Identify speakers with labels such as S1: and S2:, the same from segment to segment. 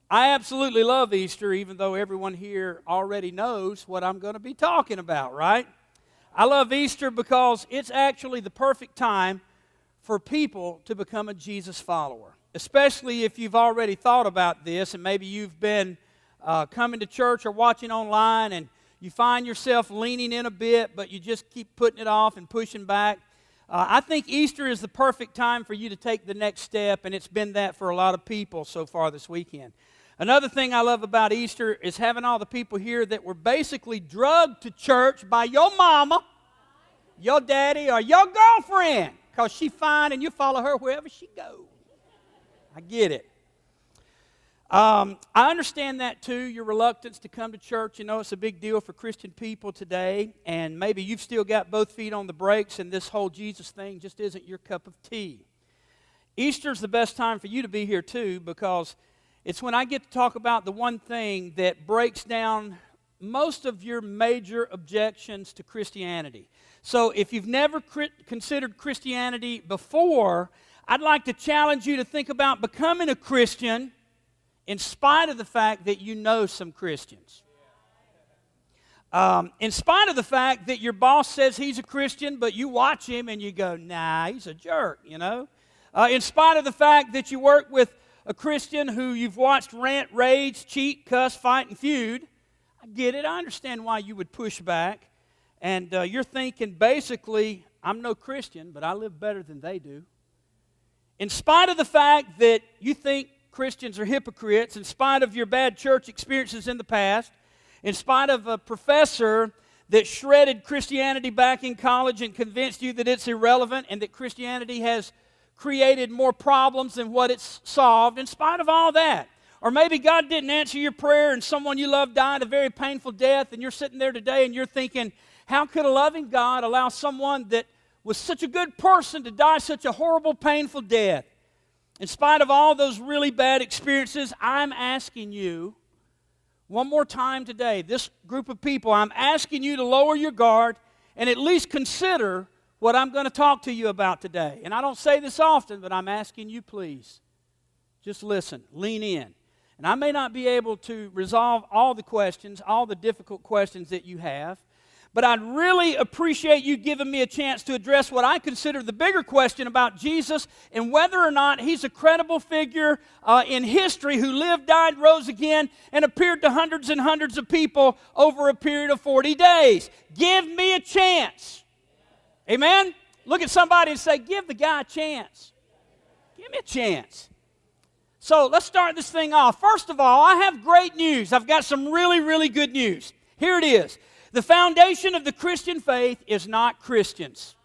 S1: I absolutely love Easter, even though everyone here already knows what I'm going to be talking about, right? I love Easter because it's actually the perfect time for people to become a Jesus follower, especially if you've already thought about this and maybe you've been coming to church or watching online and you find yourself leaning in a bit, but you just keep putting it off and pushing back. I think Easter is the perfect time for you to take the next step, and it's been that for a lot of people so far this weekend. Another thing I love about Easter is having all the people here that were basically drugged to church by your mama, your daddy, or your girlfriend, because she's fine and you follow her wherever she goes. I get it. I understand that too, your reluctance to come to church. You know, it's a big deal for Christian people today, and maybe you've still got both feet on the brakes and this whole Jesus thing just isn't your cup of tea. Easter's the best time for you to be here too, because it's when I get to talk about the one thing that breaks down most of your major objections to Christianity. So if you've never considered Christianity before, I'd like to challenge you to think about becoming a Christian in spite of the fact that you know some Christians. In spite of the fact that your boss says he's a Christian, but you watch him and you go, nah, he's a jerk, you know. In spite of the fact that you work with a Christian who you've watched rant, rage, cheat, cuss, fight, and feud. I get it. I understand why you would push back. And you're thinking, basically, I'm no Christian, but I live better than they do. In spite of the fact that you think Christians are hypocrites, in spite of your bad church experiences in the past, in spite of a professor that shredded Christianity back in college and convinced you that it's irrelevant and that Christianity has created more problems than what it's solved, in spite of all that. Or maybe God didn't answer your prayer and someone you love died a very painful death and you're sitting there today and you're thinking, how could a loving God allow someone that was such a good person to die such a horrible, painful death? In spite of all those really bad experiences, I'm asking you one more time today, this group of people, I'm asking you to lower your guard and at least consider what I'm going to talk to you about today. And I don't say this often, but I'm asking you, please, just listen, lean in. And I may not be able to resolve all the questions, all the difficult questions that you have, but I'd really appreciate you giving me a chance to address what I consider the bigger question about Jesus and whether or not he's a credible figure in history who lived, died, rose again, and appeared to hundreds and hundreds of people over a period of 40 days. Give me a chance. Amen? Look at somebody and say, give the guy a chance. Give me a chance. So let's start this thing off. First of all, I have great news. I've got some really, really good news. Here it is. The foundation of the Christian faith is not Christians.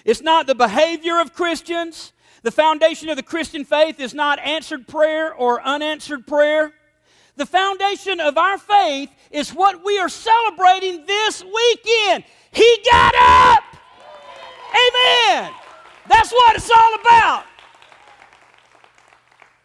S1: It's not the behavior of Christians. The foundation of the Christian faith is not answered prayer or unanswered prayer. The foundation of our faith is what we are celebrating this weekend. He got up! Amen! That's what it's all about.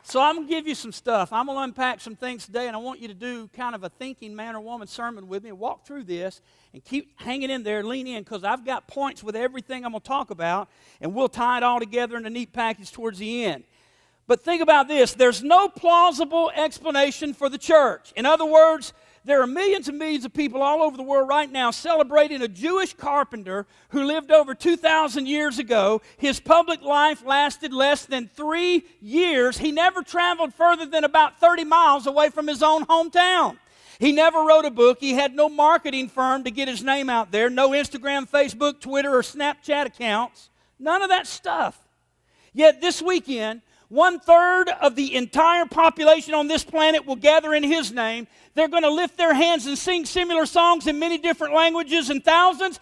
S1: So I'm going to give you some stuff. I'm going to unpack some things today, and I want you to do kind of a thinking man or woman sermon with me and walk through this and keep hanging in there, lean in, because I've got points with everything I'm going to talk about, and we'll tie it all together in a neat package towards the end. But think about this. There's no plausible explanation for the church. In other words, there are millions and millions of people all over the world right now celebrating a Jewish carpenter who lived over 2,000 years ago. His public life lasted less than 3 years. He never traveled further than about 30 miles away from his own hometown. He never wrote a book. He had no marketing firm to get his name out there. No Instagram, Facebook, Twitter, or Snapchat accounts. None of that stuff. Yet this weekend, 1/3 of the entire population on this planet will gather in His name. They're going to lift their hands and sing similar songs in many different languages, and thousands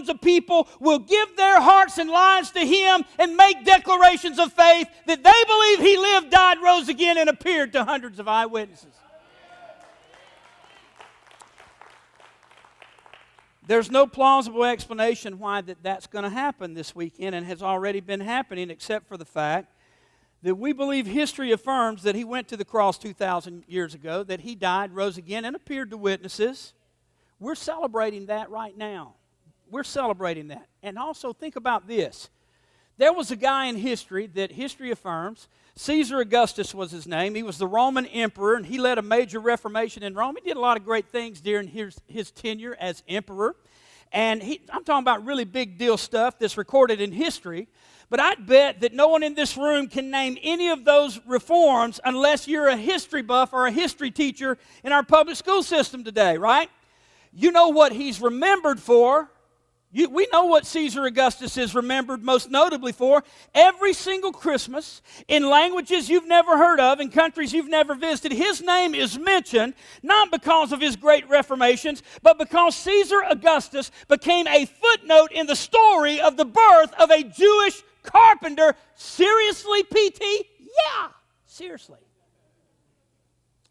S1: of people will give their hearts and lives to Him and make declarations of faith that they believe He lived, died, rose again, and appeared to hundreds of eyewitnesses. There's no plausible explanation why that's going to happen this weekend and has already been happening, except for the fact that we believe history affirms that He went to the cross 2,000 years ago, that He died, rose again, and appeared to witnesses. We're celebrating that right now. We're celebrating that. And also think about this. There was a guy in history that history affirms. Caesar Augustus was his name. He was the Roman emperor, and he led a major reformation in Rome. He did a lot of great things during his tenure as emperor. And I'm talking about really big deal stuff that's recorded in history. But I'd bet that no one in this room can name any of those reforms unless you're a history buff or a history teacher in our public school system today, right? You know what he's remembered for. We know what Caesar Augustus is remembered most notably for. Every single Christmas, in languages you've never heard of, in countries you've never visited, his name is mentioned, not because of his great reformations, but because Caesar Augustus became a footnote in the story of the birth of a Jewish carpenter. Seriously, PT? Yeah, seriously.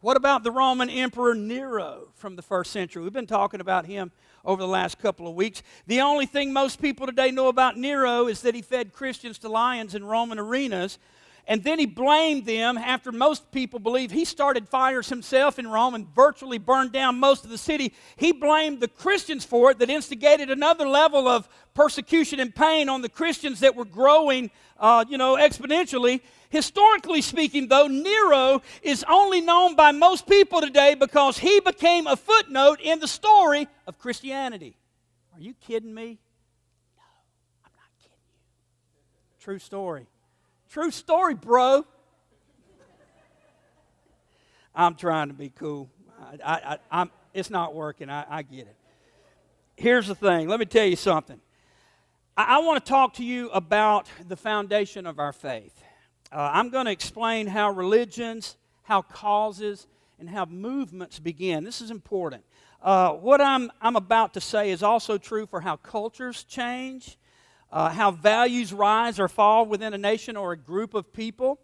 S1: What about the Roman Emperor Nero from the first century? We've been talking about him over the last couple of weeks. The only thing most people today know about Nero is that he fed Christians to lions in Roman arenas, and then he blamed them after most people believe he started fires himself in Rome and virtually burned down most of the city. He blamed the Christians for it, that instigated another level of persecution and pain on the Christians that were growing exponentially. Historically speaking, though, Nero is only known by most people today because he became a footnote in the story of Christianity. Are you kidding me? No, I'm not kidding you. True story. True story, bro. I'm trying to be cool. It's not working. I get it. Here's the thing. Let me tell you something. I want to talk to you about the foundation of our faith. I'm going to explain how religions, how causes, and how movements begin. This is important. What I'm about to say is also true for how cultures change, how values rise or fall within a nation or a group of people.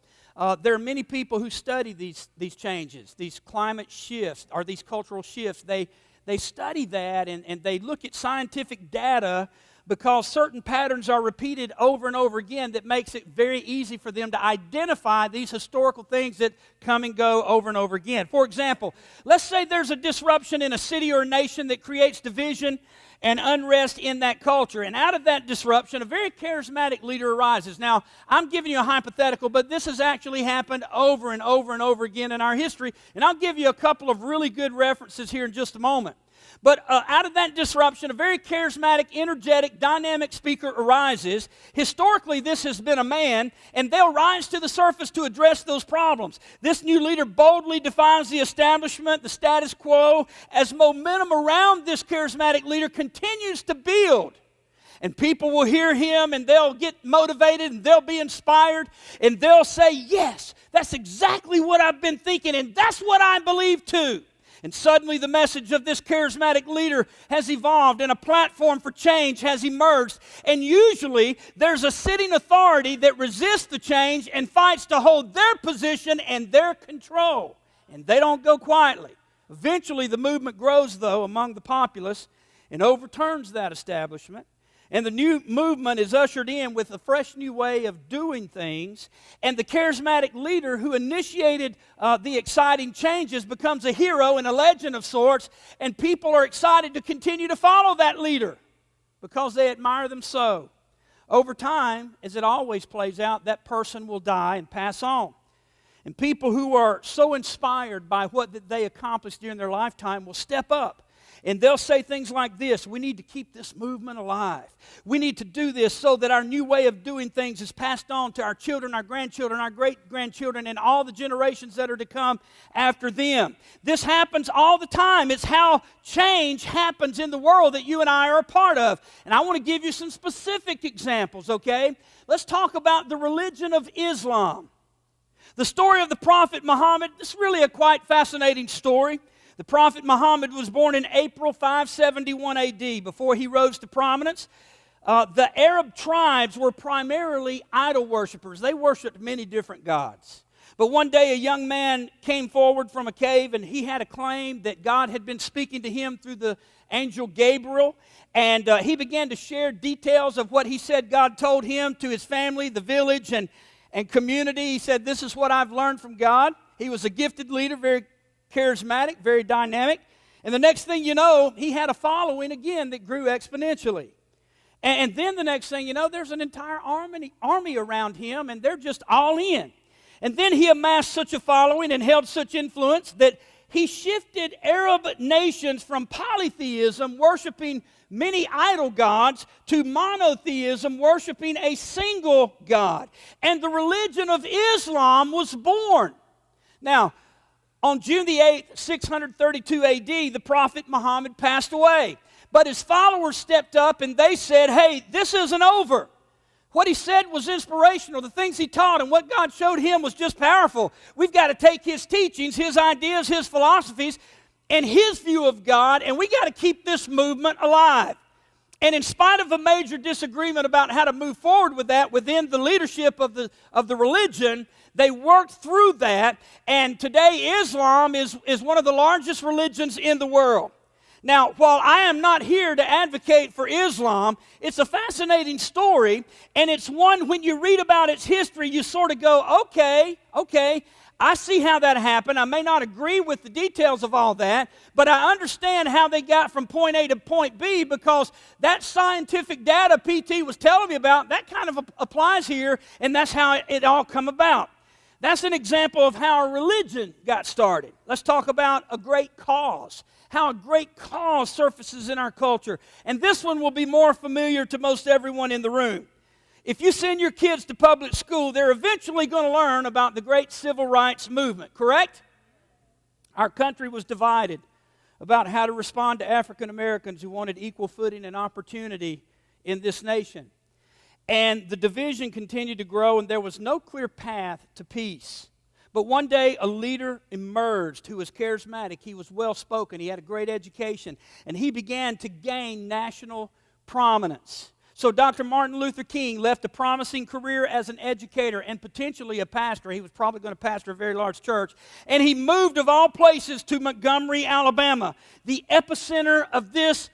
S1: There are many people who study these changes, these climate shifts, or these cultural shifts. They study that and they look at scientific data because certain patterns are repeated over and over again that makes it very easy for them to identify these historical things that come and go over and over again. For example, let's say there's a disruption in a city or a nation that creates division and unrest in that culture. And out of that disruption, a very charismatic leader arises. Now, I'm giving you a hypothetical, but this has actually happened over and over and over again in our history. And I'll give you a couple of really good references here in just a moment. But out of that disruption, a very charismatic, energetic, dynamic speaker arises. Historically, this has been a man, and they'll rise to the surface to address those problems. This new leader boldly defies the establishment, the status quo, as momentum around this charismatic leader continues to build. And people will hear him, and they'll get motivated, and they'll be inspired, and they'll say, yes, that's exactly what I've been thinking, and that's what I believe too. And suddenly the message of this charismatic leader has evolved and a platform for change has emerged. And usually there's a sitting authority that resists the change and fights to hold their position and their control. And they don't go quietly. Eventually the movement grows, though, among the populace and overturns that establishment. And the new movement is ushered in with a fresh new way of doing things. And the charismatic leader who initiated the exciting changes becomes a hero and a legend of sorts. And people are excited to continue to follow that leader because they admire them so. Over time, as it always plays out, that person will die and pass on. And people who are so inspired by what they accomplished during their lifetime will step up. And they'll say things like this: we need to keep this movement alive. We need to do this so that our new way of doing things is passed on to our children, our grandchildren, our great-grandchildren, and all the generations that are to come after them. This happens all the time. It's how change happens in the world that you and I are a part of. And I want to give you some specific examples, okay? Let's talk about the religion of Islam. The story of the Prophet Muhammad is really a quite fascinating story. The Prophet Muhammad was born in April 571 A.D. Before he rose to prominence, the Arab tribes were primarily idol worshipers. They worshipped many different gods. But one day a young man came forward from a cave, and he had a claim that God had been speaking to him through the angel Gabriel. And he began to share details of what he said God told him to his family, the village, and community. He said, "This is what I've learned from God." He was a gifted leader, very charismatic, very dynamic. And the next thing you know, he had a following again that grew exponentially. And then the next thing you know, there's an entire army around him, and they're just all in. And then he amassed such a following and held such influence that he shifted Arab nations from polytheism, worshiping many idol gods, to monotheism, worshiping a single God. And the religion of Islam was born. Now, on June the 8th, 632 AD, the Prophet Muhammad passed away. But his followers stepped up and they said, hey, this isn't over. What he said was inspirational. The things he taught and what God showed him was just powerful. We've got to take his teachings, his ideas, his philosophies, and his view of God, and we got to keep this movement alive. And in spite of a major disagreement about how to move forward with that within the leadership of the religion, they worked through that, and today Islam is one of the largest religions in the world. Now, while I am not here to advocate for Islam, it's a fascinating story, and it's one when you read about its history, you sort of go, okay, I see how that happened. I may not agree with the details of all that, but I understand how they got from point A to point B, because that scientific data PT was telling me about, that kind of applies here, and that's how it all come about. That's an example of how a religion got started. Let's talk about a great cause. How a great cause surfaces in our culture. And this one will be more familiar to most everyone in the room. If you send your kids to public school, they're eventually going to learn about the great civil rights movement, correct? Our country was divided about how to respond to African Americans who wanted equal footing and opportunity in this nation. And the division continued to grow, and there was no clear path to peace. But one day, a leader emerged who was charismatic. He was well-spoken. He had a great education. And he began to gain national prominence. So Dr. Martin Luther King left a promising career as an educator and potentially a pastor. He was probably going to pastor a very large church. And he moved, of all places, to Montgomery, Alabama, the epicenter of this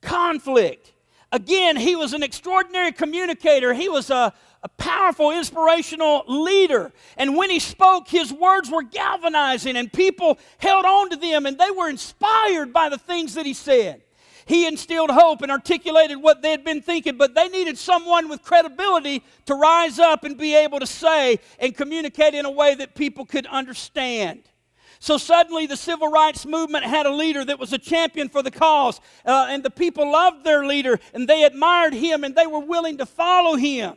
S1: conflict. Again, he was an extraordinary communicator. He was a powerful, inspirational leader. And when he spoke, his words were galvanizing, and people held on to them, and they were inspired by the things that he said. He instilled hope and articulated what they had been thinking, but they needed someone with credibility to rise up and be able to say and communicate in a way that people could understand. So suddenly the civil rights movement had a leader that was a champion for the cause, and the people loved their leader, and they admired him, and they were willing to follow him.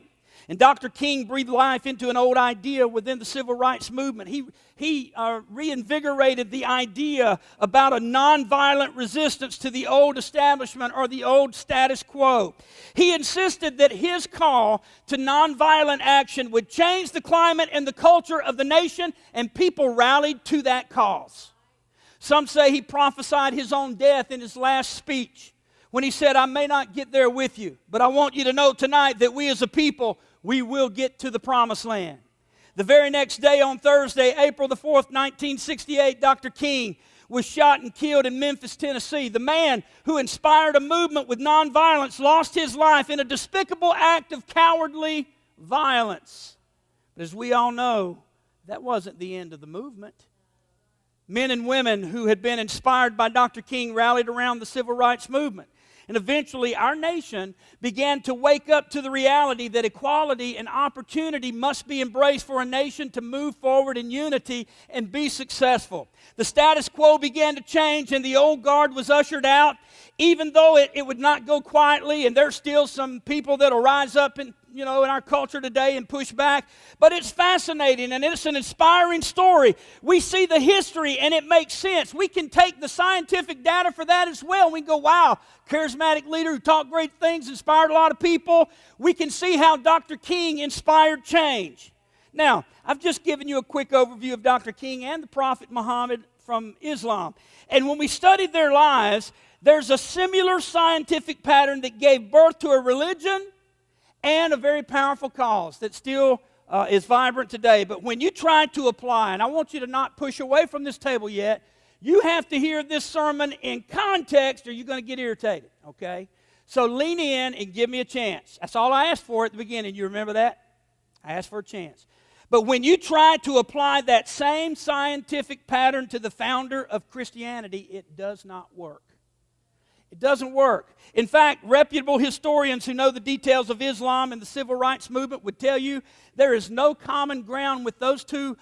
S1: And Dr. King breathed life into an old idea within the civil rights movement. He reinvigorated the idea about a nonviolent resistance to the old establishment or the old status quo. He insisted that his call to nonviolent action would change the climate and the culture of the nation, and people rallied to that cause. Some say he prophesied his own death in his last speech when he said, I may not get there with you, but I want you to know tonight that we as a people, we will get to the promised land. The very next day, on Thursday, April the 4th, 1968, Dr. King was shot and killed in Memphis, Tennessee. The man who inspired a movement with nonviolence lost his life in a despicable act of cowardly violence. But as we all know, that wasn't the end of the movement. Men and women who had been inspired by Dr. King rallied around the civil rights movement. And eventually, our nation began to wake up to the reality that equality and opportunity must be embraced for a nation to move forward in unity and be successful. The status quo began to change, and the old guard was ushered out, even though it would not go quietly, and there's still some people that will rise up in our culture today and push back. But it's fascinating, and it's an inspiring story. We see the history, and it makes sense. We can take the scientific data for that as well. We can go, wow, charismatic leader who taught great things, inspired a lot of people. We can see how Dr. King inspired change. Now, I've just given you a quick overview of Dr. King and the Prophet Muhammad from Islam. And when we studied their lives, there's a similar scientific pattern that gave birth to a religion and a very powerful cause that still is vibrant today. But when you try to apply, and I want you to not push away from this table yet, you have to hear this sermon in context or you're going to get irritated, okay? So lean in and give me a chance. That's all I asked for at the beginning. You remember that? I asked for a chance. But when you try to apply that same scientific pattern to the founder of Christianity, it does not work. It doesn't work. In fact, reputable historians who know the details of Islam and the civil rights movement would tell you there is no common ground with those two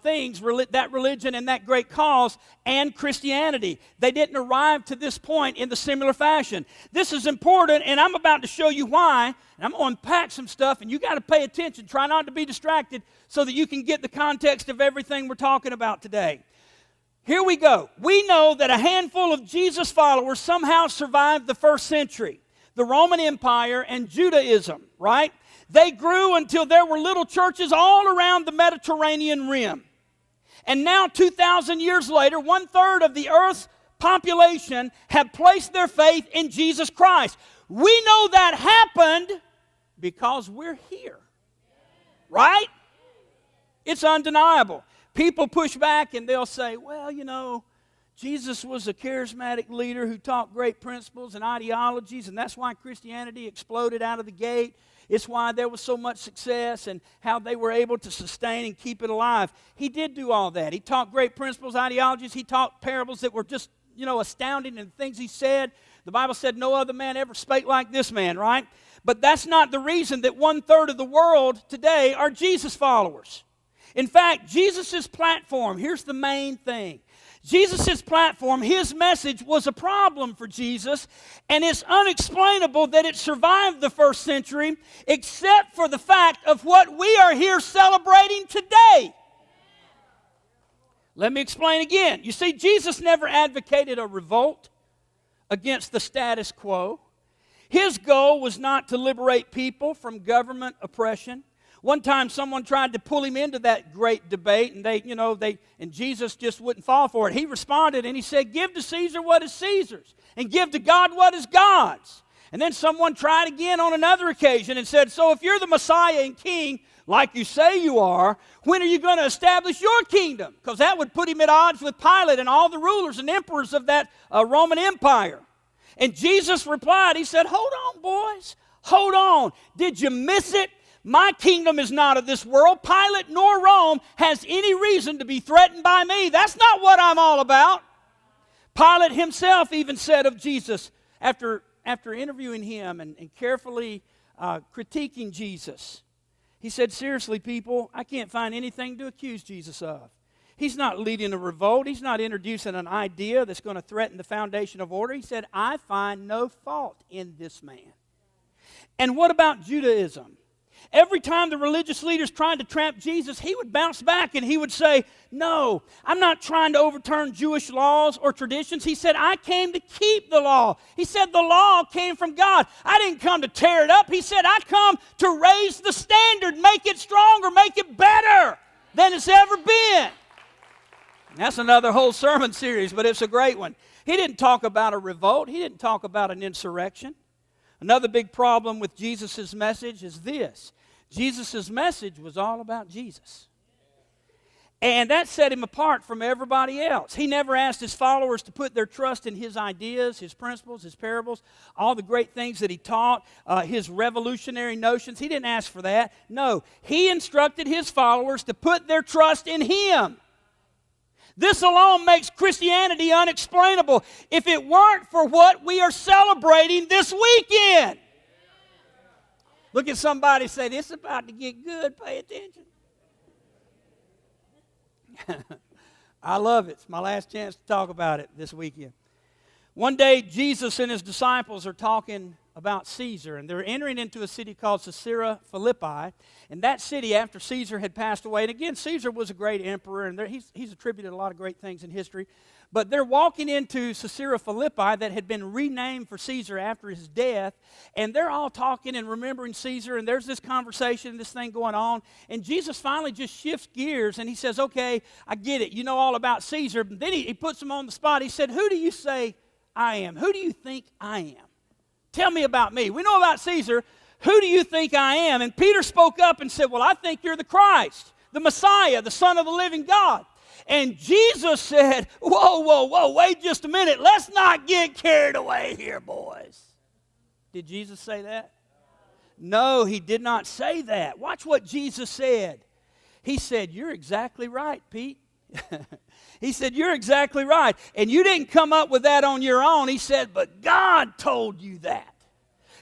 S1: things, that religion and that great cause, and Christianity. They didn't arrive to this point in the similar fashion. This is important, and I'm about to show you why, and I'm going to unpack some stuff, and you got to pay attention. Try not to be distracted so that you can get the context of everything we're talking about today. Here we go. We know that a handful of Jesus followers somehow survived the first century, the Roman Empire and Judaism, right? They grew until there were little churches all around the Mediterranean rim. And now, 2,000 years later, 1/3 of the earth's population have placed their faith in Jesus Christ. We know that happened because we're here, right? It's undeniable. People push back and they'll say, well, you know, Jesus was a charismatic leader who taught great principles and ideologies, and that's why Christianity exploded out of the gate. It's why there was so much success and how they were able to sustain and keep it alive. He did do all that. He taught great principles, ideologies. He taught parables that were just, astounding in the things he said. The Bible said no other man ever spake like this man, right? But that's not the reason that 1/3 of the world today are Jesus followers. In fact, Jesus' platform, here's the main thing. Jesus' platform, his message was a problem for Jesus, and it's unexplainable that it survived the first century, except for the fact of what we are here celebrating today. Let me explain again. You see, Jesus never advocated a revolt against the status quo. His goal was not to liberate people from government oppression. One time someone tried to pull him into that great debate, and Jesus just wouldn't fall for it. He responded and he said, give to Caesar what is Caesar's, and give to God what is God's. And then someone tried again on another occasion and said, so if you're the Messiah and King, like you say you are, when are you going to establish your kingdom? Because that would put him at odds with Pilate and all the rulers and emperors of that Roman Empire. And Jesus replied, he said, hold on, boys, hold on. Did you miss it? My kingdom is not of this world. Pilate nor Rome has any reason to be threatened by me. That's not what I'm all about. Pilate himself even said of Jesus, after interviewing him and carefully critiquing Jesus, he said, seriously, people, I can't find anything to accuse Jesus of. He's not leading a revolt. He's not introducing an idea that's going to threaten the foundation of order. He said, I find no fault in this man. And what about Judaism? Every time the religious leaders tried to trap Jesus, he would bounce back and he would say, no, I'm not trying to overturn Jewish laws or traditions. He said, I came to keep the law. He said, the law came from God. I didn't come to tear it up. He said, I come to raise the standard, make it stronger, make it better than it's ever been. And that's another whole sermon series, but it's a great one. He didn't talk about a revolt. He didn't talk about an insurrection. Another big problem with Jesus' message is this. Jesus' message was all about Jesus. And that set him apart from everybody else. He never asked his followers to put their trust in his ideas, his principles, his parables, all the great things that he taught, his revolutionary notions. He didn't ask for that. No, he instructed his followers to put their trust in him. This alone makes Christianity unexplainable if it weren't for what we are celebrating this weekend. Look at somebody say, this is about to get good, pay attention. I love it. It's my last chance to talk about it this weekend. One day, Jesus and his disciples are talking about Caesar, and they're entering into a city called Caesarea Philippi. And that city, after Caesar had passed away, and again, Caesar was a great emperor, and he's attributed a lot of great things in history. But they're walking into Caesarea Philippi that had been renamed for Caesar after his death, and they're all talking and remembering Caesar, and there's this conversation, this thing going on, and Jesus finally just shifts gears, and he says, okay, I get it, you know all about Caesar. But then he puts them on the spot. He said, who do you say I am? Who do you think I am? Tell me about me. We know about Caesar. Who do you think I am? And Peter spoke up and said, well, I think you're the Christ, the Messiah, the Son of the living God. And Jesus said, whoa, wait just a minute. Let's not get carried away here, boys. Did Jesus say that? No, he did not say that. Watch what Jesus said. He said, you're exactly right, Pete. He said, you're exactly right. And you didn't come up with that on your own. He said, but God told you that.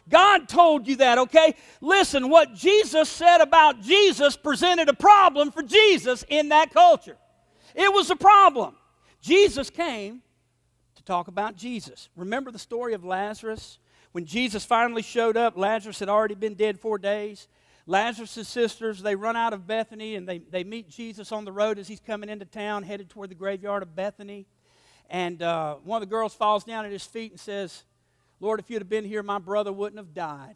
S1: God told you that, okay? Listen, what Jesus said about Jesus presented a problem for Jesus in that culture. It was a problem. Jesus came to talk about Jesus. Remember the story of Lazarus? When Jesus finally showed up, Lazarus had already been dead 4 days. Lazarus' sisters, they run out of Bethany and they meet Jesus on the road as he's coming into town, headed toward the graveyard of Bethany. And one of the girls falls down at his feet and says, Lord, if you'd have been here, my brother wouldn't have died.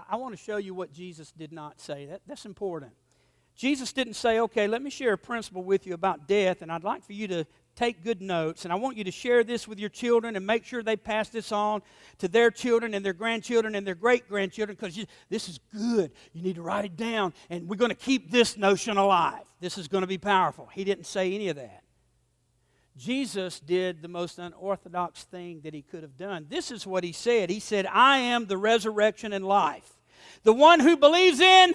S1: I want to show you what Jesus did not say. That's important. Jesus didn't say, okay, let me share a principle with you about death, and I'd like for you to take good notes, and I want you to share this with your children and make sure they pass this on to their children and their grandchildren and their great-grandchildren, because this is good. You need to write it down, and we're going to keep this notion alive. This is going to be powerful. He didn't say any of that. Jesus did the most unorthodox thing that he could have done. This is what he said. He said, I am the resurrection and life. The one who believes in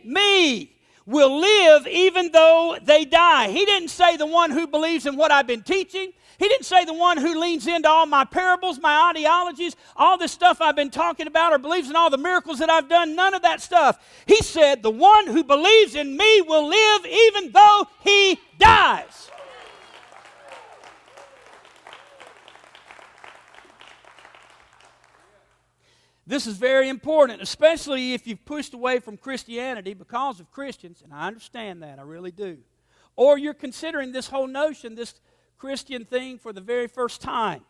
S1: me will live even though they die. He didn't say the one who believes in what I've been teaching. He didn't say the one who leans into all my parables, my ideologies, all this stuff I've been talking about, or believes in all the miracles that I've done. None of that stuff. He said the one who believes in me will live even though he dies. This is very important, especially if you've pushed away from Christianity because of Christians, and I understand that, I really do. Or you're considering this whole notion, this Christian thing, for the very first time.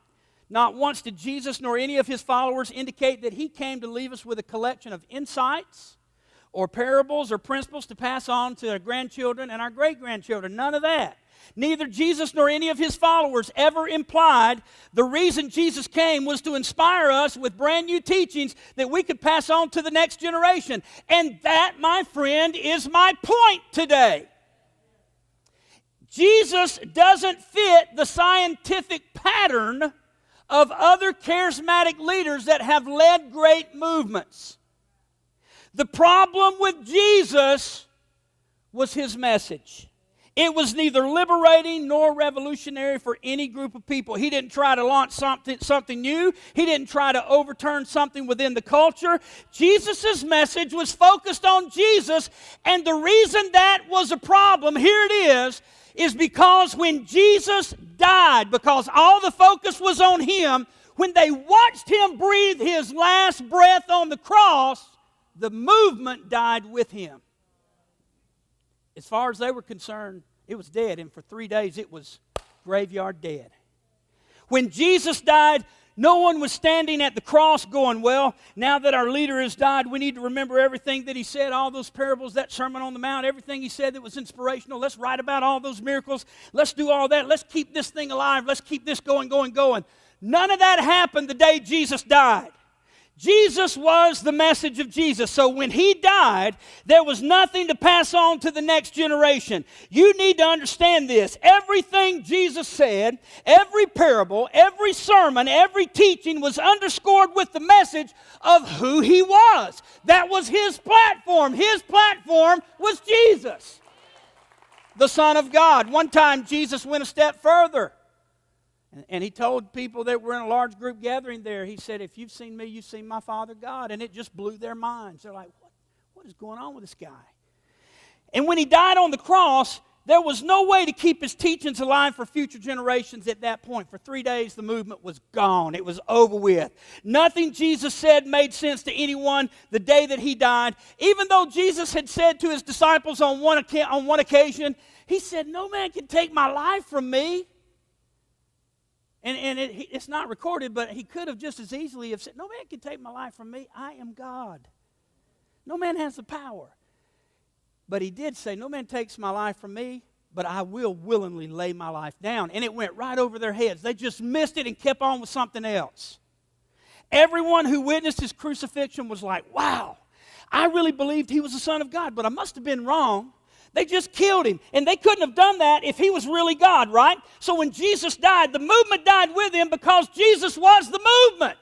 S1: Not once did Jesus nor any of his followers indicate that he came to leave us with a collection of insights or parables or principles to pass on to our grandchildren and our great-grandchildren. None of that. Neither Jesus nor any of his followers ever implied the reason Jesus came was to inspire us with brand new teachings that we could pass on to the next generation. And that, my friend, is my point today. Jesus doesn't fit the scientific pattern of other charismatic leaders that have led great movements. The problem with Jesus was his message. It was neither liberating nor revolutionary for any group of people. He didn't try to launch something new. He didn't try to overturn something within the culture. Jesus' message was focused on Jesus, and the reason that was a problem, here it is because when Jesus died, because all the focus was on him, when they watched him breathe his last breath on the cross, the movement died with him. As far as they were concerned, it was dead. And for 3 days, it was graveyard dead. When Jesus died, no one was standing at the cross going, well, now that our leader has died, we need to remember everything that he said, all those parables, that Sermon on the Mount, everything he said that was inspirational. Let's write about all those miracles. Let's do all that. Let's keep this thing alive. Let's keep this going. None of that happened the day Jesus died. Jesus was the message of Jesus. So when he died, there was nothing to pass on to the next generation. You need to understand this. Everything Jesus said, every parable, every sermon, every teaching was underscored with the message of who he was. That was his platform. His platform was Jesus, the Son of God. One time Jesus went a step further. And he told people that were in a large group gathering there, he said, if you've seen me, you've seen my Father God. And it just blew their minds. They're like, what is going on with this guy? And when he died on the cross, there was no way to keep his teachings alive for future generations at that point. For 3 days, the movement was gone. It was over with. Nothing Jesus said made sense to anyone the day that he died. Even though Jesus had said to his disciples on one occasion, he said, no man can take my life from me. And it's not recorded, but he could have just as easily have said, no man can take my life from me. I am God. No man has the power. But he did say, no man takes my life from me, but I will willingly lay my life down. And it went right over their heads. They just missed it and kept on with something else. Everyone who witnessed his crucifixion was like, wow, I really believed he was the Son of God, but I must have been wrong. They just killed him. And they couldn't have done that if he was really God, right? So when Jesus died, the movement died with him because Jesus was the movement.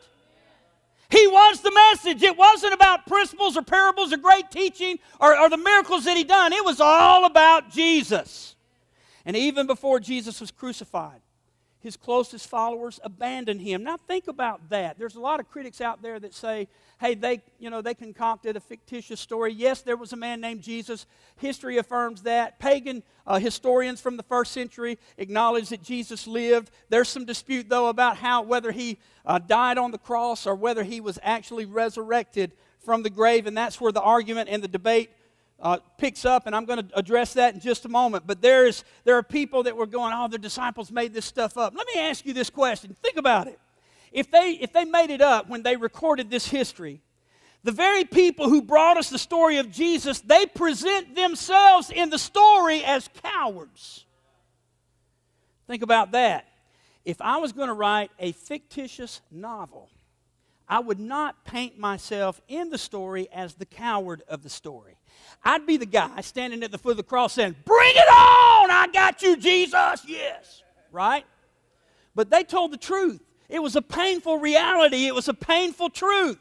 S1: He was the message. It wasn't about principles or parables or great teaching or the miracles that he done. It was all about Jesus. And even before Jesus was crucified, his closest followers abandoned him. Now think about that. There's a lot of critics out there that say, hey, they concocted a fictitious story. Yes, there was a man named Jesus. History affirms that. Pagan historians from the first century acknowledge that Jesus lived. There's some dispute, though, about whether he died on the cross or whether he was actually resurrected from the grave, and that's where the argument and the debate picks up, and I'm going to address that in just a moment. But there are people that were going, oh, the disciples made this stuff up. Let me ask you this question. Think about it. If they made it up when they recorded this history, the very people who brought us the story of Jesus, they present themselves in the story as cowards. Think about that. If I was going to write a fictitious novel, I would not paint myself in the story as the coward of the story. I'd be the guy standing at the foot of the cross saying, bring it on! I got you, Jesus! Yes! Right? But they told the truth. It was a painful reality. It was a painful truth.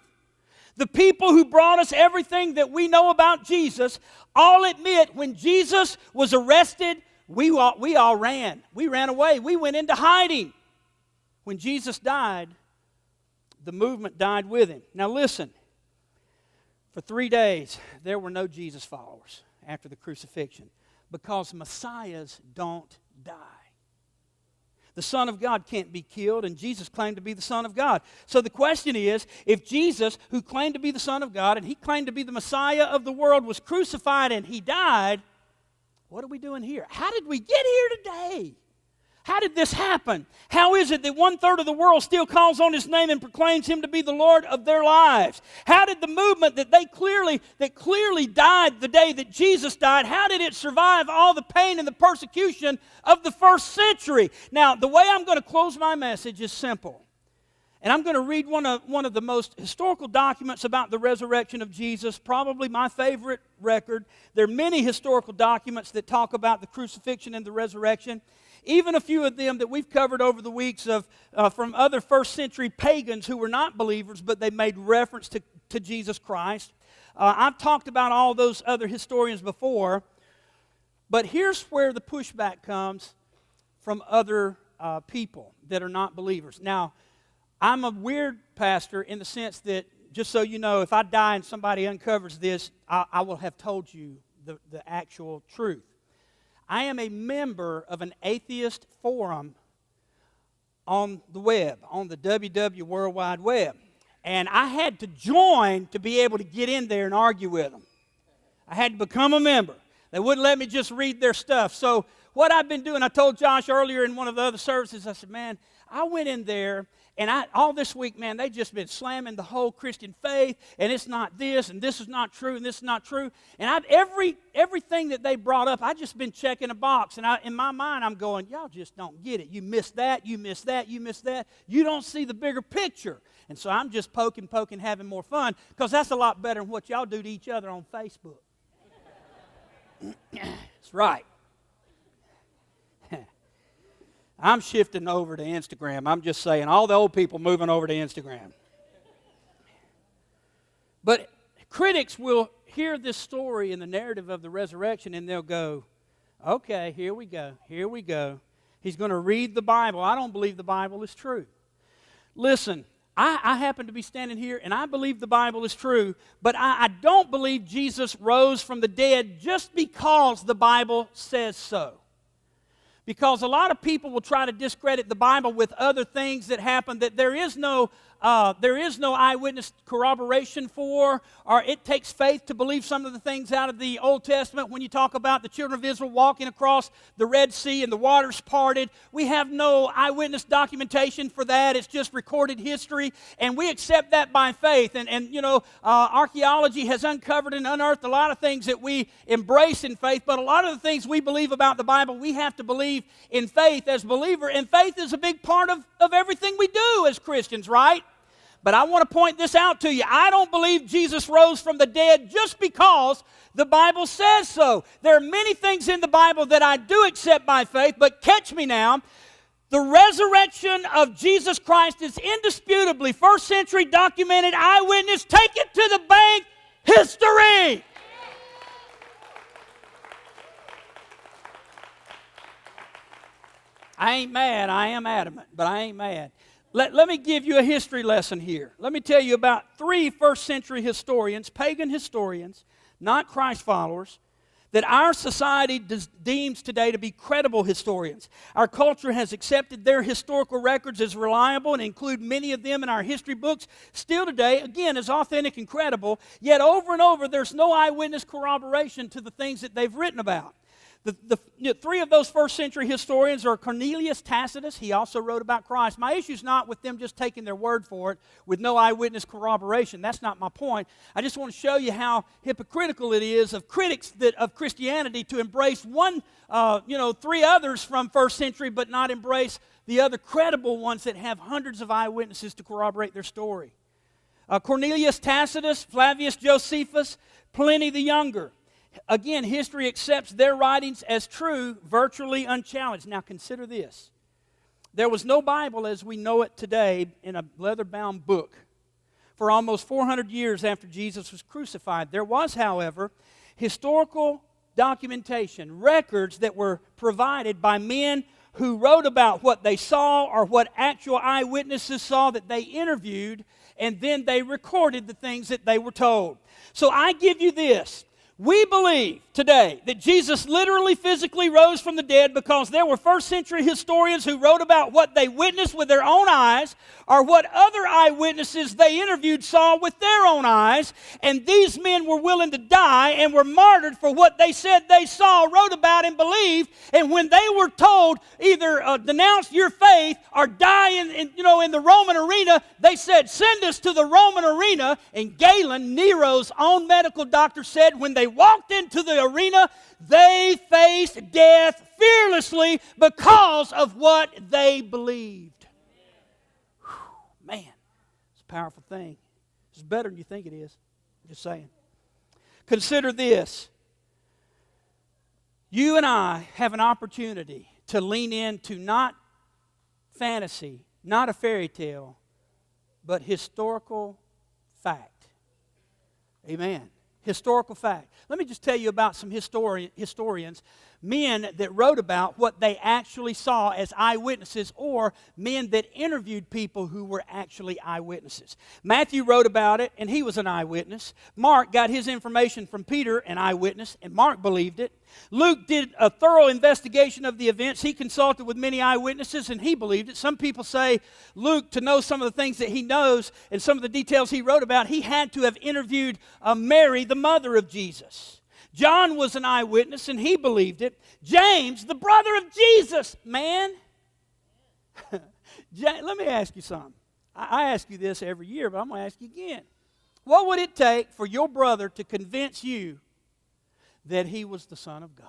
S1: The people who brought us everything that we know about Jesus all admit when Jesus was arrested, we all ran. We ran away. We went into hiding. When Jesus died, the movement died with him. Now listen, for 3 days, there were no Jesus followers after the crucifixion because Messiahs don't die. The Son of God can't be killed, and Jesus claimed to be the Son of God. So the question is, if Jesus, who claimed to be the Son of God, and he claimed to be the Messiah of the world, was crucified and he died, what are we doing here? How did we get here today? How did this happen? How is it that 1/3 of the world still calls on his name and proclaims him to be the Lord of their lives? How did the movement that clearly died the day that Jesus died, how did it survive all the pain and the persecution of the first century? Now, the way I'm going to close my message is simple. And I'm going to read one of the most historical documents about the resurrection of Jesus, probably my favorite record. There are many historical documents that talk about the crucifixion and the resurrection. Even a few of them that we've covered over the weeks from other first century pagans who were not believers, but they made reference to Jesus Christ. I've talked about all those other historians before, but here's where the pushback comes from other people that are not believers. Now, I'm a weird pastor in the sense that, just so you know, if I die and somebody uncovers this, I will have told you the actual truth. I am a member of an atheist forum on the web, on the WW World Wide Web. And I had to join to be able to get in there and argue with them. I had to become a member. They wouldn't let me just read their stuff. So what I've been doing, I told Josh earlier in one of the other services, I said, man, I went in there, and all this week, man, they've just been slamming the whole Christian faith, and it's not this, and this is not true, and this is not true. And everything that they brought up, I've just been checking a box. And in my mind, I'm going, y'all just don't get it. You missed that, you missed that, you missed that. You don't see the bigger picture. And so I'm just poking, having more fun, because that's a lot better than what y'all do to each other on Facebook. That's right. I'm shifting over to Instagram. I'm just saying, all the old people moving over to Instagram. But critics will hear this story in the narrative of the resurrection, and they'll go, okay, here we go. He's going to read the Bible. I don't believe the Bible is true. Listen, I happen to be standing here, and I believe the Bible is true, but I don't believe Jesus rose from the dead just because the Bible says so. Because a lot of people will try to discredit the Bible with other things that happen that there is no eyewitness corroboration for, or it takes faith to believe some of the things out of the Old Testament. When you talk about the children of Israel walking across the Red Sea and the waters parted, we have no eyewitness documentation for that. It's just recorded history, and we accept that by faith. And archaeology has uncovered and unearthed a lot of things that we embrace in faith, but a lot of the things we believe about the Bible, we have to believe in faith as believer, and faith is a big part of everything we do as Christians, right? But I want to point this out to you. I don't believe Jesus rose from the dead just because the Bible says so. There are many things in the Bible that I do accept by faith, but catch me now. The resurrection of Jesus Christ is indisputably first century documented eyewitness. Take it to the bank history. I ain't mad. I am adamant, but I ain't mad. Let me give you a history lesson here. Let me tell you about 3 first-century historians, pagan historians, not Christ followers, that our society deems today to be credible historians. Our culture has accepted their historical records as reliable and include many of them in our history books. Still today, again, as authentic and credible, yet over and over there's no eyewitness corroboration to the things that they've written about. The 3 of those first-century historians are Cornelius Tacitus. He also wrote about Christ. My issue is not with them just taking their word for it with no eyewitness corroboration. That's not my point. I just want to show you how hypocritical it is of critics of Christianity to embrace 3 others from first century, but not embrace the other credible ones that have hundreds of eyewitnesses to corroborate their story. Cornelius Tacitus, Flavius Josephus, Pliny the Younger. Again, history accepts their writings as true, virtually unchallenged. Now consider this. There was no Bible as we know it today in a leather-bound book for almost 400 years after Jesus was crucified. There was, however, historical documentation, records that were provided by men who wrote about what they saw or what actual eyewitnesses saw that they interviewed, and then they recorded the things that they were told. So I give you this. We believe today that Jesus literally physically rose from the dead because there were first century historians who wrote about what they witnessed with their own eyes or what other eyewitnesses they interviewed saw with their own eyes, and these men were willing to die and were martyred for what they said they saw, wrote about, and believed. And when they were told either denounce your faith or die in the Roman arena, they said, send us to the Roman arena. And Galen, Nero's own medical doctor, said when they walked into the arena, they faced death fearlessly because of what they believed. Whew, man, it's a powerful thing. It's better than you think it is. I'm just saying. Consider this. You and I have an opportunity to lean into not fantasy, not a fairy tale, but historical fact. Amen. Historical fact. Let me just tell you about some historians, men that wrote about what they actually saw as eyewitnesses, or men that interviewed people who were actually eyewitnesses. Matthew wrote about it, and he was an eyewitness. Mark got his information from Peter, an eyewitness, and Mark believed it. Luke did a thorough investigation of the events. He consulted with many eyewitnesses, and he believed it. Some people say Luke, to know some of the things that he knows and some of the details he wrote about, he had to have interviewed Mary, the mother of Jesus. John was an eyewitness, and he believed it. James, the brother of Jesus, man. Let me ask you something. I ask you this every year, but I'm going to ask you again. What would it take for your brother to convince you that he was the Son of God?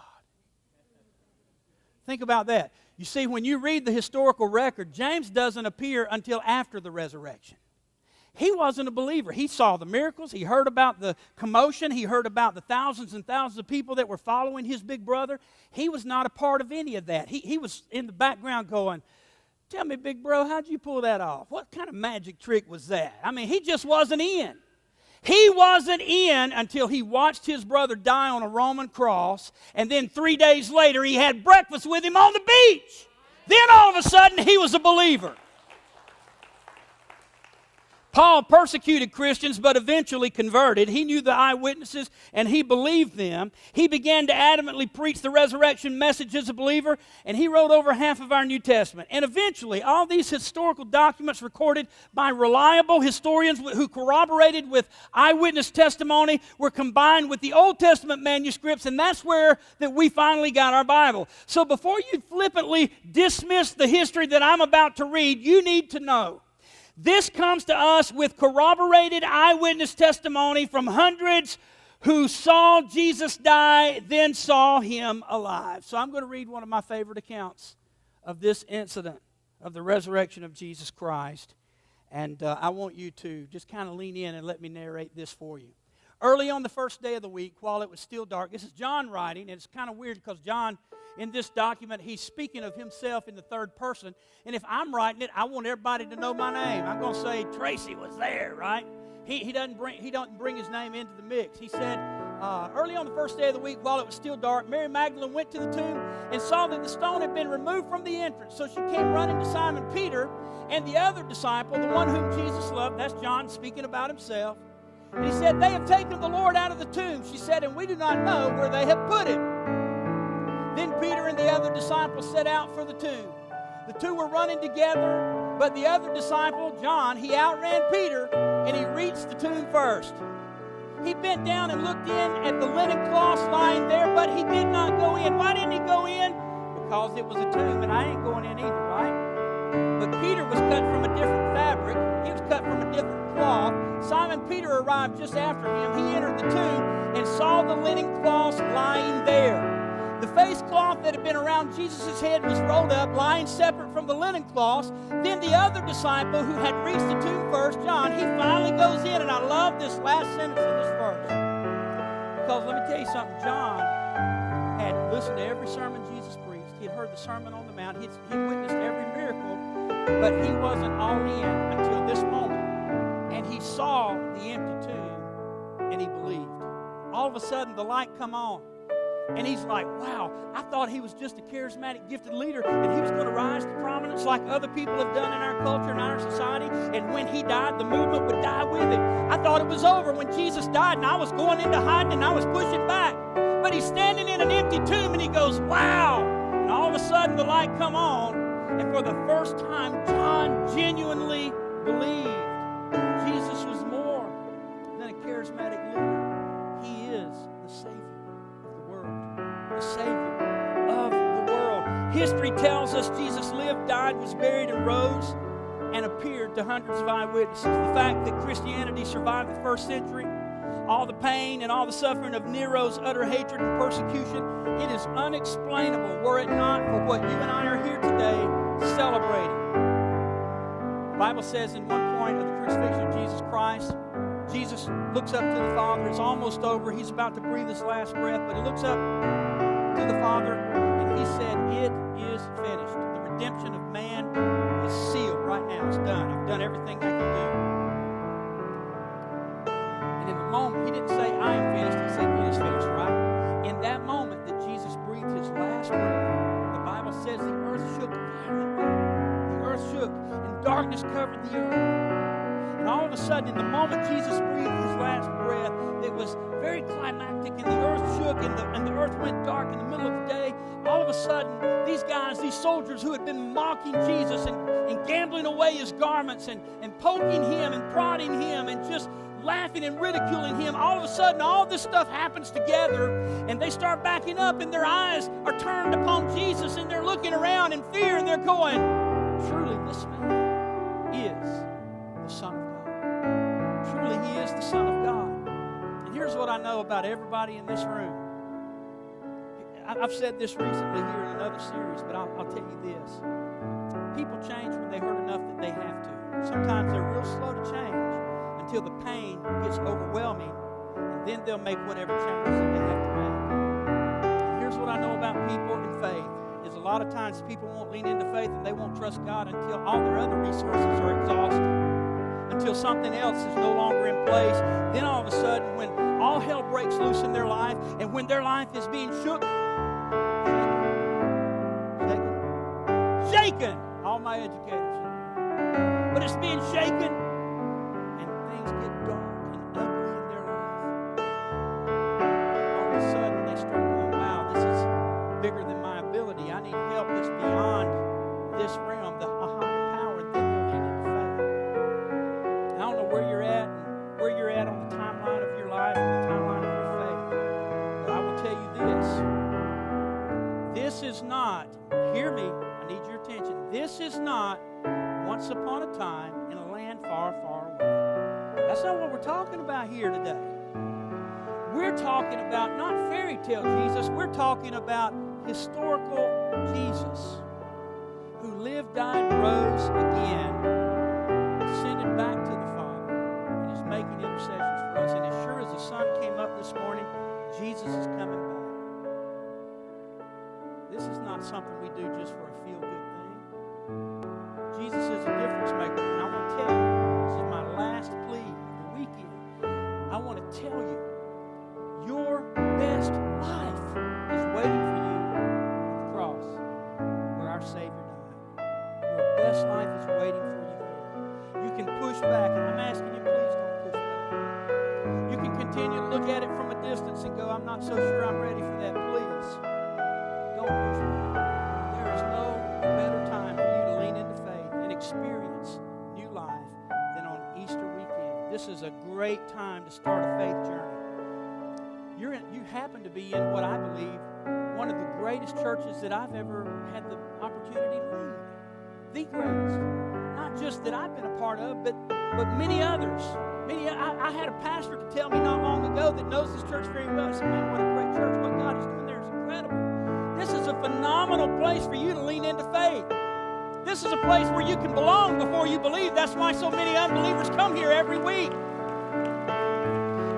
S1: Think about that. You see, when you read the historical record, James doesn't appear until after the resurrection. He wasn't a believer. He saw the miracles. He heard about the commotion. He heard about the thousands and thousands of people that were following his big brother. He was not a part of any of that. He was in the background going, tell me, big bro, how'd you pull that off? What kind of magic trick was that? I mean, he just wasn't in. He wasn't in until he watched his brother die on a Roman cross, and then 3 days later he had breakfast with him on the beach. Then all of a sudden he was a believer. Paul persecuted Christians but eventually converted. He knew the eyewitnesses and he believed them. He began to adamantly preach the resurrection message as a believer, and he wrote over half of our New Testament. And eventually, all these historical documents recorded by reliable historians who corroborated with eyewitness testimony were combined with the Old Testament manuscripts, and that's where that we finally got our Bible. So before you flippantly dismiss the history that I'm about to read, you need to know this comes to us with corroborated eyewitness testimony from hundreds who saw Jesus die, then saw him alive. So I'm going to read one of my favorite accounts of this incident of the resurrection of Jesus Christ. And I want you to just kind of lean in and let me narrate this for you. Early on the first day of the week, while it was still dark, this is John writing, and it's kind of weird because John, in this document, he's speaking of himself in the third person. And if I'm writing it, I want everybody to know my name. I'm going to say Tracy was there, right? He doesn't bring his name into the mix. He said, Early on the first day of the week, while it was still dark, Mary Magdalene went to the tomb and saw that the stone had been removed from the entrance. So she came running to Simon Peter and the other disciple, the one whom Jesus loved. That's John speaking about himself. And he said, "They have taken the Lord out of the tomb," she said, "and we do not know where they have put him." Then Peter and the other disciple set out for the tomb. The two were running together, but the other disciple, John, he outran Peter, and he reached the tomb first. He bent down and looked in at the linen cloths lying there, but he did not go in. Why didn't he go in? Because it was a tomb, and I ain't going in either, right? But Peter was cut from a different fabric. He was cut from a different cloth. Simon Peter arrived just after him. He entered the tomb and saw the linen cloths lying there. The face cloth that had been around Jesus' head was rolled up, lying separate from the linen cloths. Then the other disciple who had reached the tomb first, John, he finally goes in, and I love this last sentence in this verse. Because let me tell you something, John had listened to every sermon Jesus preached. He had heard the Sermon on the Mount. He witnessed every miracle, but he wasn't all in until this moment. And he saw the empty tomb, and he believed. All of a sudden, the light come on. And he's like, wow, I thought he was just a charismatic, gifted leader, and he was going to rise to prominence like other people have done in our culture and our society. And when he died, the movement would die with him. I thought it was over when Jesus died, and I was going into hiding, and I was pushing back. But he's standing in an empty tomb, and he goes, wow. And all of a sudden, the light come on, and for the first time, John genuinely believed Jesus was more than a charismatic leader. He is the Savior. The Savior of the world. History tells us Jesus lived, died, was buried, and rose, and appeared to hundreds of eyewitnesses. The fact that Christianity survived the first century, all the pain and all the suffering of Nero's utter hatred and persecution, it is unexplainable were it not for what you and I are here today celebrating. The Bible says in one point of the crucifixion of Jesus Christ, Jesus looks up to the Father. It's almost over. He's about to breathe his last breath, but he looks up to the Father, and he said, "It is finished." The redemption of man is sealed right now. It's done. I've done everything I can do. And in the moment, he didn't say, "I am finished." He said, "It is finished," right? In that moment that Jesus breathed his last breath, the Bible says the earth shook violently. The earth shook, and darkness covered the earth. And all of a sudden, in the moment Jesus breathed his last breath, it was very climactic, and the earth shook, and the earth went dark in the middle of the day. All of a sudden, these guys, these soldiers who had been mocking Jesus and gambling away his garments and poking him and prodding him and just laughing and ridiculing him, all of a sudden, all this stuff happens together, and they start backing up, and their eyes are turned upon Jesus, and they're looking around in fear, and they're going, "Truly, this man is the Son of God. Truly, he is the Son of God." And here's what I know about everybody in this room. I've said this recently here in another series, but I'll tell you this. People change when they hurt enough that they have to. Sometimes they're real slow to change until the pain gets overwhelming, and then they'll make whatever changes that they have to make. And here's what I know about people in faith, is a lot of times people won't lean into faith and they won't trust God until all their other resources are exhausted, until something else is no longer in place. Then all of a sudden, when all hell breaks loose in their life, and when their life is being shaken, all my educators, but it's being shaken, and things get dark and ugly in their life. All of a sudden, they start going, wow, this is bigger than my ability. I need help that's beyond this realm, a higher power. And then they'll lean into faith. And I don't know where you're at on the timeline of your life and the timeline of your faith, but I will tell you this. This is not, hear me, I need your attention. This is not once upon a time in a land far, far away. That's not what we're talking about here today. We're talking about not fairy tale Jesus, we're talking about historical Jesus, who lived, died, rose again, ascended back to the Father, and is making intercessions for us. And as sure as the sun came up this morning, Jesus is coming back. This is not something we do just for a feel-good thing. Jesus is a difference maker. And I want to tell you, this is my last plea of the weekend. I want to tell you, your our Savior died. Your best life is waiting for you here. You can push back, and I'm asking you, please don't push back. You can continue to look at it from a distance and go, I'm not so sure I'm ready for that. Please, don't push back. There is no better time for you to lean into faith and experience new life than on Easter weekend. This is a great time to start a faith journey. You happen to be in what I believe one of the greatest churches that I've ever had the opportunity to lead. The greatest. Not just that I've been a part of, but many others. I had a pastor to tell me not long ago that knows this church very well. I said, man, what a great church. What God is doing there is incredible. This is a phenomenal place for you to lean into faith. This is a place where you can belong before you believe. That's why so many unbelievers come here every week.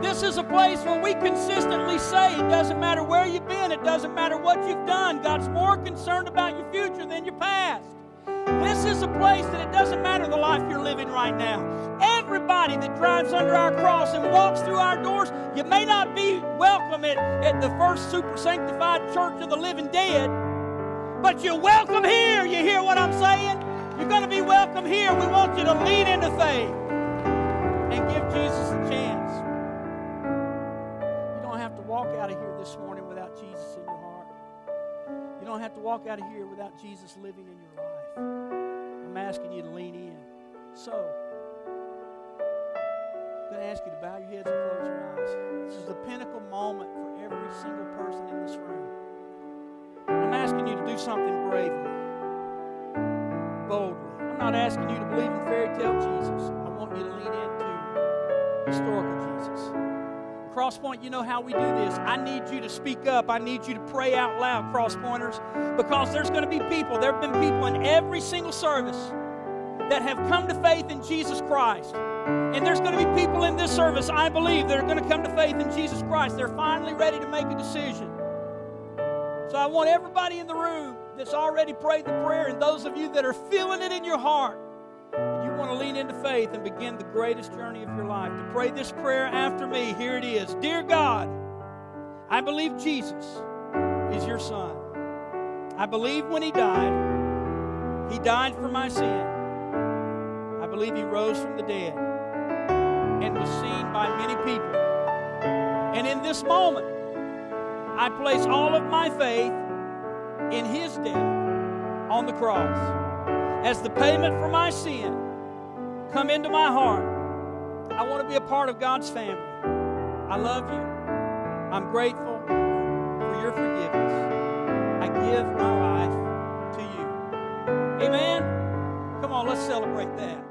S1: This is a place where we consistently say it doesn't matter where you've been, it doesn't matter what you've done. God's more concerned about your future than your past. This is a place that it doesn't matter the life you're living right now. Everybody that drives under our cross and walks through our doors, you may not be welcome at the first super sanctified church of the living dead, but you're welcome here. You hear what I'm saying? You're going to be welcome here. We want you to lean into faith and give Jesus a chance. Walk out of here this morning without Jesus in your heart. You don't have to walk out of here without Jesus living in your life. I'm asking you to lean in. So, I'm going to ask you to bow your heads and close your eyes. This is the pinnacle moment for every single person in this room. I'm asking you to do something bravely, boldly. I'm not asking you to believe in fairy tale Jesus. I want you to lean into historical Jesus. Crosspoint, you know how we do this. I need you to speak up. I need you to pray out loud, Crosspointers, because there's going to be people. There have been people in every single service that have come to faith in Jesus Christ. And there's going to be people in this service, I believe, that are going to come to faith in Jesus Christ. They're finally ready to make a decision. So I want everybody in the room that's already prayed the prayer, and those of you that are feeling it in your heart, you want to lean into faith and begin the greatest journey of your life, to pray this prayer after me. Here it is. Dear God, I believe Jesus is your Son. I believe when He died for my sin. I believe He rose from the dead and was seen by many people. And in this moment, I place all of my faith in His death on the cross. As the payment for my sin, come into my heart. I want to be a part of God's family. I love you. I'm grateful for your forgiveness. I give my life to you. Amen? Come on, let's celebrate that.